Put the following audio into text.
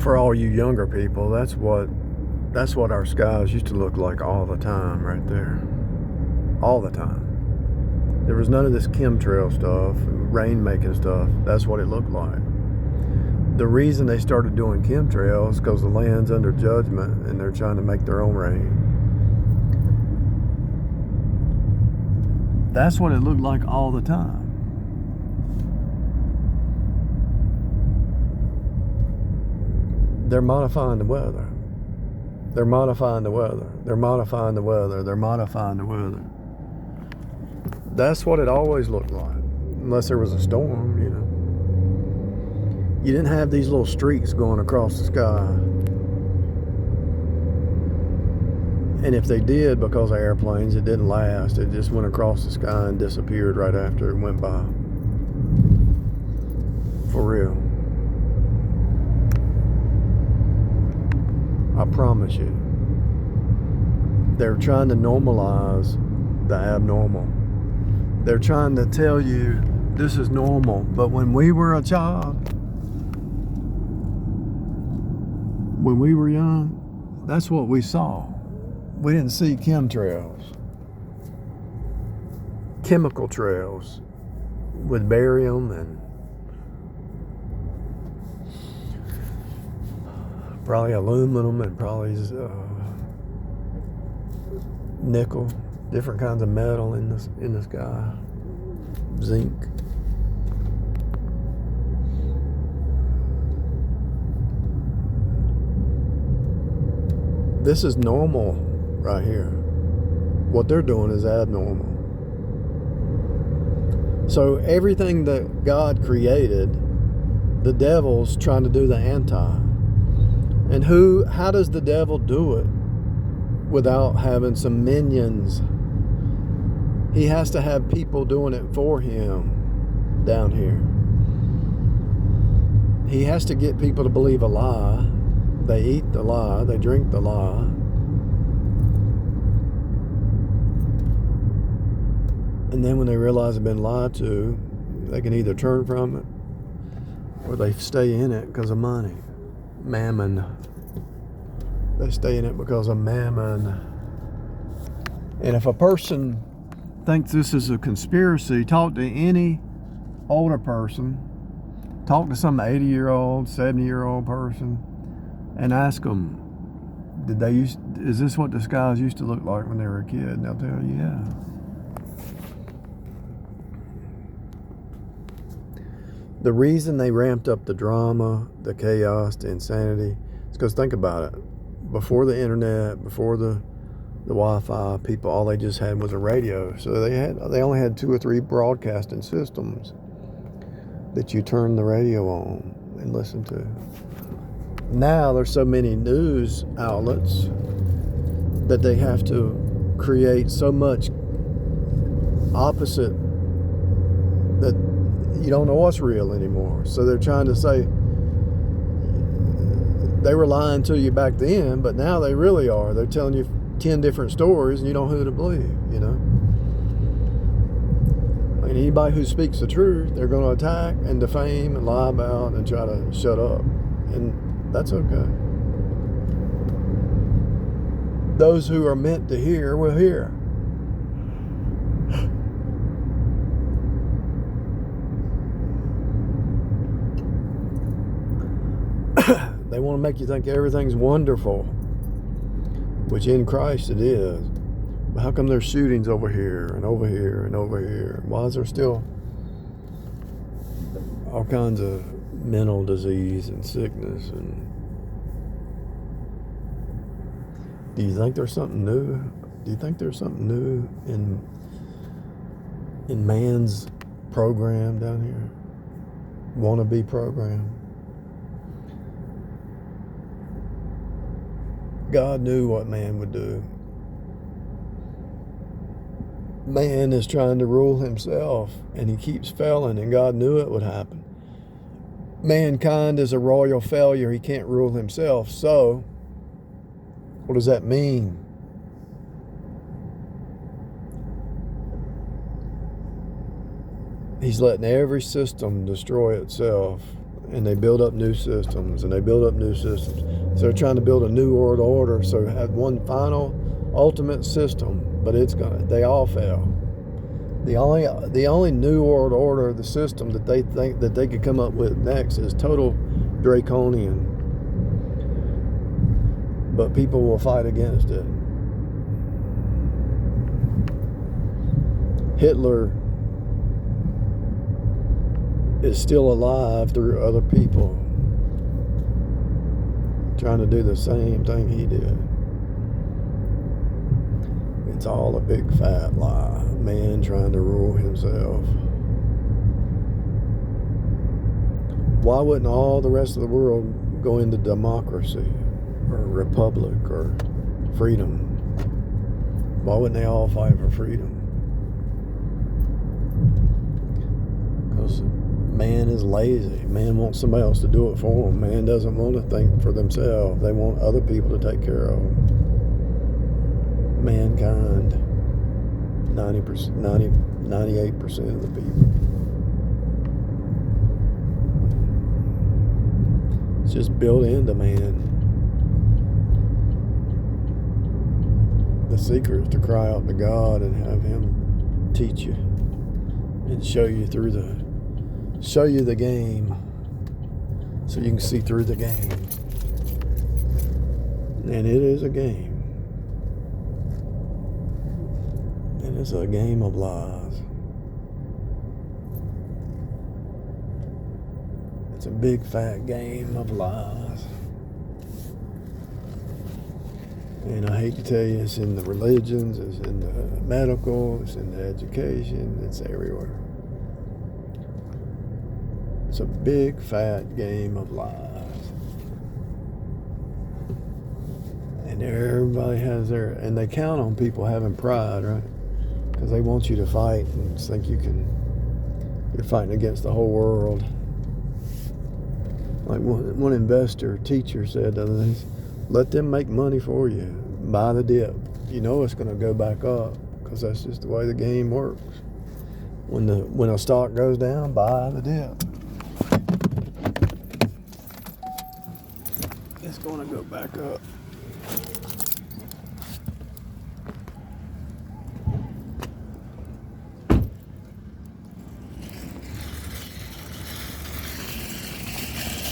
for all you younger people, that's what our skies used to look like all the time right there. All the time. There was none of this chemtrail stuff, rain making stuff. That's what it looked like. The reason they started doing chemtrails is because the land's under judgment and they're trying to make their own rain. That's what it looked like all the time. They're modifying the weather. They're modifying the weather. They're modifying the weather. They're modifying the weather. That's what it always looked like. Unless there was a storm, you know. You didn't have these little streaks going across the sky. And if they did, because of airplanes, it didn't last. It just went across the sky and disappeared right after it went by. For real. I promise you. They're trying to normalize the abnormal. They're trying to tell you this is normal. But when we were a child, when we were young, that's what we saw. We didn't see chemtrails. Chemical trails with barium and probably aluminum and probably nickel, different kinds of metal in the sky, zinc. This is normal right here. What they're doing is abnormal. So everything that God created, the devil's trying to do the anti. And how does the devil do it without having some minions? He has to have people doing it for him down here. He has to get people to believe a lie. They eat the lie. They drink the lie. And then when they realize they've been lied to, they can either turn from it or they stay in it because of money. Mammon. They stay in it because of mammon. And if a person thinks this is a conspiracy, talk to any older person, talk to some 80-year-old, 70-year-old person, and ask them, is this what the skies used to look like when they were a kid? And they'll tell you, yeah. The reason they ramped up the drama, the chaos, the insanity, is because think about it. Before the internet, before the Wi-Fi, people, all they just had was a radio. So they only had 2 or 3 broadcasting systems that you turn the radio on and listen to. Now there's so many news outlets that they have to create so much opposite that you don't know what's real anymore. So they're trying to say they were lying to you back then, but now they really are. They're telling you 10 different stories and you don't know who to believe, you know. I mean, anybody who speaks the truth, they're going to attack and defame and lie about and try to shut up. And that's okay. Those who are meant to hear will hear. They want to make you think everything's wonderful, which in Christ it is. But how come there's shootings over here and over here and over here? Why is there still all kinds of mental disease and sickness? And do you think there's something new? Do you think there's something new in man's program down here? Wannabe program? God knew what man would do. Man is trying to rule himself, and he keeps failing, and God knew it would happen. Mankind is a royal failure. He can't rule himself. So, what does that mean? He's letting every system destroy itself and they build up new systems, and they build up new systems. So they're trying to build a new world order, so have one final, ultimate system, but they all fail. The only new world order, the system that they think that they could come up with next is total draconian. But people will fight against it. Hitler is still alive through other people trying to do the same thing he did. It's all a big fat lie. Man trying to rule himself. Why wouldn't all the rest of the world go into democracy or republic or freedom? Why wouldn't they all fight for freedom? Because man is lazy. Man wants somebody else to do it for them. Man doesn't want to think for themselves. They want other people to take care of them. Mankind, 98% of the people. It's just built into man. The secret is to cry out to God and have Him teach you and show you the game, so you can see through the game. And it is a game. And it's a game of lies. It's a big fat game of lies. And I hate to tell you, it's in the religions, it's in the medical, it's in the education, it's everywhere. It's a big fat game of lies. And everybody has and they count on people having pride, right? Because they want you to fight and think you're fighting against the whole world. Like one investor, teacher said the other day, let them make money for you. Buy the dip. You know it's going to go back up because that's just the way the game works. When a stock goes down, buy the dip. It's going to go back up.